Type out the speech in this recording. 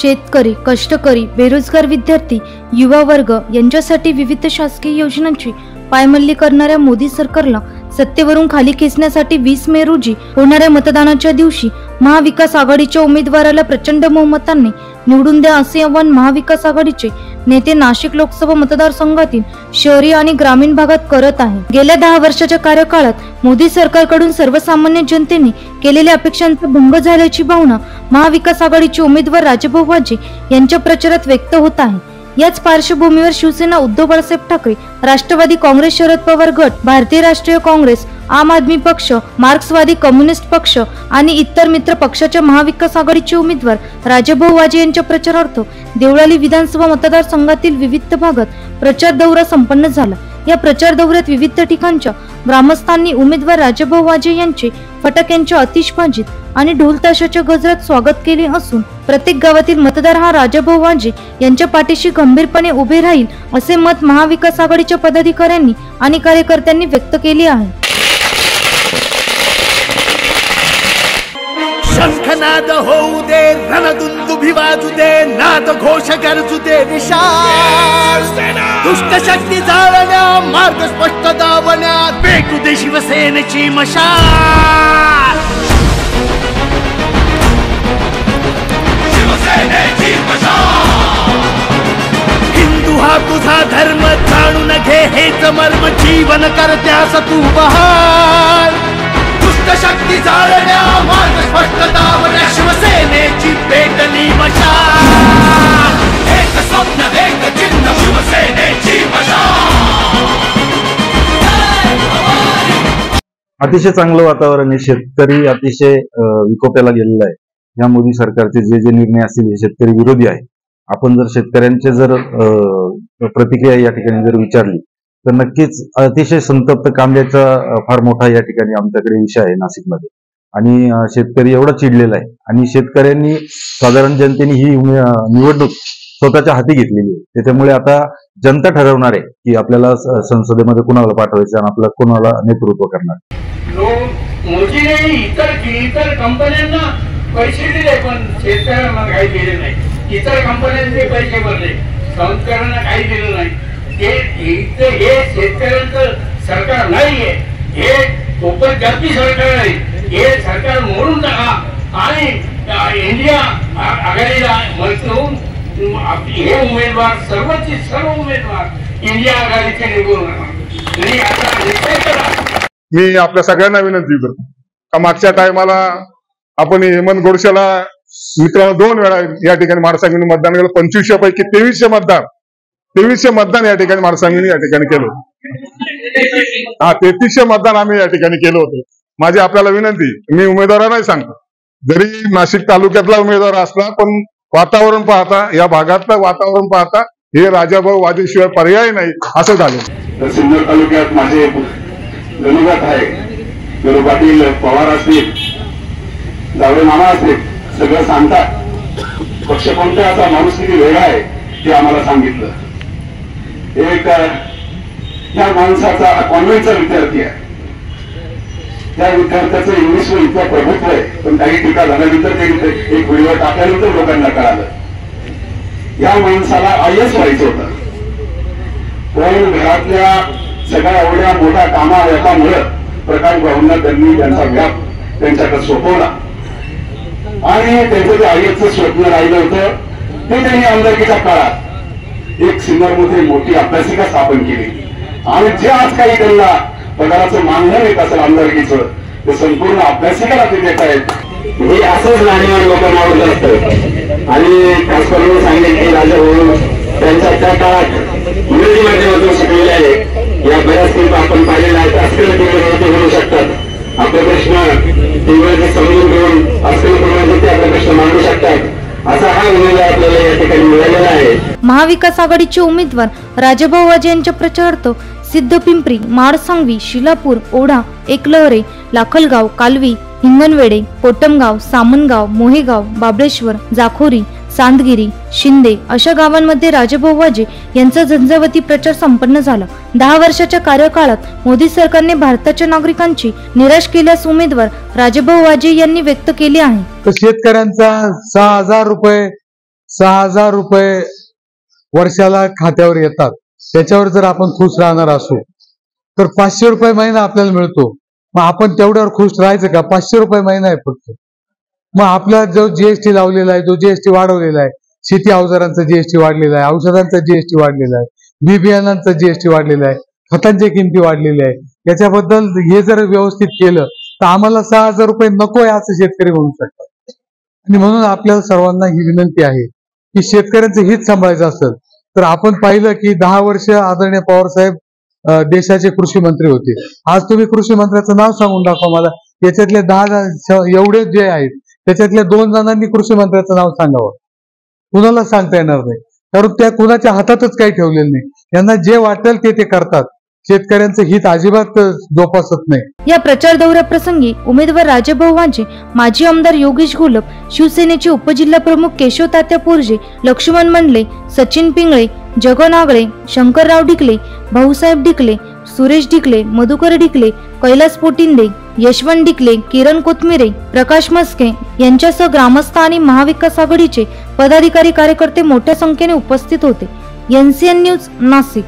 शेतकरी, कष्टकरी, बेरोजगार विद्यार्थी, युवा वर्ग यांच्यासाठी विविध शासकीय योजनांची पायमल्ली करणाऱ्या मोदी सरकारला सत्तेवरून खाली खेचण्यासाठी 20 मे रोजी होणाऱ्या मतदानाच्या दिवशी महाविकास आघाडीच्या उमेदवाराला प्रचंड बहुमताने निवडून द्या असे आवाहन महाविकास आघाडीचे नेते नाशिक लोकसभा मतदारसंघातील शहरी आणि ग्रामीण भागात करत आहे। गेल्या 10 वर्षाच्या कार्यकाळात मोदी सरकारकडून सर्वसामान्य जनतेने केलेल्या अपेक्षांचा भंग झाल्याची भावना महाविकास आघाडीचे उमेदवार राजाभाऊ वाजे यांच्या प्रचारात व्यक्त होत आहे। याच पार्श्वभूमीवर शिवसेना, उद्धव बाळासाहेब ठाकरे, राष्ट्रवादी काँग्रेस, शरद पवार गट, भारतीय राष्ट्रीय काँग्रेस, आम आदमी पक्ष, मार्क्सवादी कम्युनिस्ट पक्ष आणि इतर मित्र पक्षाच्या महाविकास आघाडीचे उमेदवार राजाभाऊ वाजे यांच्या प्रचारार्थ देवळाली विधानसभा मतदारसंघातील विविध भागात प्रचार दौरा संपन्न झाला। या प्रचार दौऱ्यात विविध ठिकाणच्या ग्रामस्थांनी उमेदवार राजाभाऊ वाजे यांचे फटाक्यांच्या आतिषबाजीत आणि ढोल ताशाच्या गजरात स्वागत केले असून प्रत्येक गावातील मतदार हा राजाभाऊ वाजे यांच्या पाठीशी खंबीरपणे उभे राहील असे मत महाविकास आघाडीच्या पदाधिकाऱ्यांनी आणि कार्यकर्त्यांनी व्यक्त केले आहे। शंखनाद होऊ दे, रणदुंदुभी वाजू दे, नाद घोष गरजू दे विशाल, दुष्ट शक्ती जाळण्या, मार्ग स्पष्ट दावण्यात पेटू दे शिवसेनेची मशाल। शिवसेनेची मशाल। हिंदू हा तुझा धर्म, जाणून घे हेच मर्म, जीवन करत्यास तू बहाल। दुष्ट शक्ती जाळण्या, मार्ग स्पष्ट दावण्या, शिवसेनेची पेटली मशाल। एक स्वप्न, एक चिन्ह, शिवसेनेची मशाल। अतिशय चांगलं वातावरण आहे। शेतकरी अतिशय विकोप्याला गेलेला आहे। या मोदी सरकारचे जे निर्णय असतील हे शेतकरी विरोधी आहे। आपण जर शेतकऱ्यांचे जर प्रतिक्रिया या ठिकाणी जर विचारली तर नक्कीच अतिशय संतप्त कांद्याचा फार मोठा या ठिकाणी आमच्याकडे विषय आहे नाशिकमध्ये। आणि शेतकरी एवढा चिडलेला आहे आणि शेतकऱ्यांनी, साधारण जनतेने ही निवडणूक स्वतःच्या हाती घेतलेली आहे। त्याच्यामुळे आता जनता ठरवणार आहे की आपल्याला संसदेमध्ये कुणाला पाठवायचं आणि आपलं कुणाला नेतृत्व करणार। मोदीने इतर कंपन्यांना पैसे दिले पण शेतकऱ्यांना काही दिले नाही। इतर कंपन्यांचे पैसे भरले, शेतकऱ्यांना काही दिलं नाही। हे शेतकऱ्यांचं सरकार नाहीये, हे कोकण जाती सरकार आहे। हे सरकार मोडून टाका आणि इंडिया आघाडीला म्हणून हे उमेदवार, सर्व उमेदवार इंडिया आघाडीचे निवडून आणि आता निश्चय करा। मी आपल्या सगळ्यांना विनंती करतो का मागच्या टायमाला आपण हेमंत गोडसेला मित्रांनो 2 वेळा या ठिकाणी माडसांगीने मतदान केलं। 2500 पैकी 2300 मतदान या ठिकाणी माडसांगीने या ठिकाणी केलं। 3300 मतदान आम्ही या ठिकाणी केलं होतं। माझी आपल्याला विनंती, मी उमेदवार नाही सांगतो, जरी नाशिक तालुक्यातला उमेदवार असला पण वातावरण पाहता, या भागातलं वातावरण पाहता हे राजाभाऊ वाजेशिवाय पर्याय नाही असं झालं। सिन्नर तालुक्यात माझे गणुगात आहे, गणू पाटील पवार असतील, जावळे मामा असतील, सगळं सांगतात। पक्ष कोणता असा माणूस किती वेगळा आहे ते आम्हाला सांगितलं। एक या माणसाचा कॉन्व्हेंटचा विद्यार्थी आहे, त्या विद्यार्थ्याचं इंग्लिशवर इतकं प्रभुत्व आहे, पण काही टीका झाल्यानंतर ते एक व्हिडिओ टाकल्यानंतर लोकांना कळालं या माणसाला IAS व्हायचं होतं, पण घरातल्या सगळ्या एवढ्या मोठ्या कामामुळे प्रकाश भाऊंना त्यांनी त्यांचा व्याप त्यांच्याकडे सोपवला आणि त्यांचं जे IASचं स्वप्न राहिलं होतं ते त्यांनी आमदारकीच्या काळात एक सिन्नरमध्ये मोठी अभ्यासिका स्थापन केली आणि जे आज काही त्यांना पगाराचं मानधन येत असेल आमदारकीचं, ते संपूर्ण अभ्यासिकाला ते देत आहेत। हे असंच राहणीमान लोकांना आवडत असतं आणि खास करून सांगेन की राजाभाऊ त्यांच्या त्या काळात इंग्रजी माध्यमातून शिकलेले आहे। या बऱ्याच टीप आपण पाहिलेल्या आहेत, अस्कल टीव्हीवरती म्हणू शकतात। आपले प्रश्न टीव्हीवरती समजून घेऊन अस्कल प्रमाणे ते आपले प्रश्न मांडू शकतात, असा हा उमेदवार आपल्याला या ठिकाणी मिळालेला आहे। महाविकास आघाडीचे उमेदवार राजाभाऊ वाजे यांच्या प्रचारार्थ सिद्धपिंपरी, माडसांगवी, शिलापूर, ओढा, एकलहरे, लाखलगाव, कालवी, हिंगणवेडे, कोटमगाव, सामनगाव, मोहेगाव, बाबळेश्वर, जाखोरी, सांदगिरी, शिंदे अशा गावांमध्ये राजाभाऊ वाजे यांचा झंझावती प्रचार संपन्न झाला। 10 वर्षाच्या कार्यकाळात मोदी सरकारने भारताच्या नागरिकांची निराश केल्यास उमेदवार राजाभाऊ वाजे यांनी व्यक्त केले आहे। तर शेतकऱ्यांचा 6000 रुपये 6,000 रुपये वर्षाला खात्यावर येतात, त्याच्यावर जर आपण खुश राहणार असू तर 500 रुपये महिना आपल्याला मिळतो. मग आपण तेवढ्यावर खुश राहायचं का? 500 रुपये महिना आहे फक्त. मग आपला जो जीएसटी लावलेला आहे, जो जीएसटी वाढवलेला आहे, शेती अवजारांचा जीएसटी वाढलेला आहे, औषधांचा जीएसटी वाढलेला आहे, बी बियाणांचा जीएसटी वाढलेला आहे, खतांच्या किमती वाढलेल्या आहे, याच्याबद्दल हे जर व्यवस्थित केलं तर आम्हाला 6,000 रुपये नको आहे असं शेतकरी म्हणू शकतात. आणि म्हणून आपल्याला सर्वांना ही विनंती आहे की शेतकऱ्यांचं हित सांभाळायचं असेल तर आपण पाहिलं की 10 वर्ष आदरणीय पवार साहेब देशाचे कृषी मंत्री होते. आज तुम्ही कृषी मंत्र्याचं नाव सांगून दाखवा मला. याच्यातले 10 एवढे जे आहेत त्याच्यातल्या 2 जणांनी कृषी मंत्र्याचं नाव सांगावं. कुणाला सांगता येणार नाही, कारण त्या कुणाच्या हातातच काही ठेवलेलं नाही. यांना जे वाटेल ते करतात. शेतकऱ्यांचं हित अजिबात जोपासत नाही. या प्रचार दौऱ्याप्रसंगी उमेदवार राजाभाऊ वाजे, माजी आमदार योगेश घोलप, शिवसेनेचे उपजिल्हा प्रमुख केशव तात्या पोरजे, लक्ष्मण मंडले, सचिन पिंगळे, जगन आगळे, शंकरराव ढिकले, भाऊसाहेब ढिकले, सुरेश ढिकले, मधुकर ढिकले, कैलास पोटिंदे, यशवंत ढिकले, किरण कोथमिरे, प्रकाश मस्के यांच्यासह ग्रामस्थ आणि महाविकास आघाडीचे पदाधिकारी कार्यकर्ते मोठ्या संख्येने उपस्थित होते. NCN news, Nashik.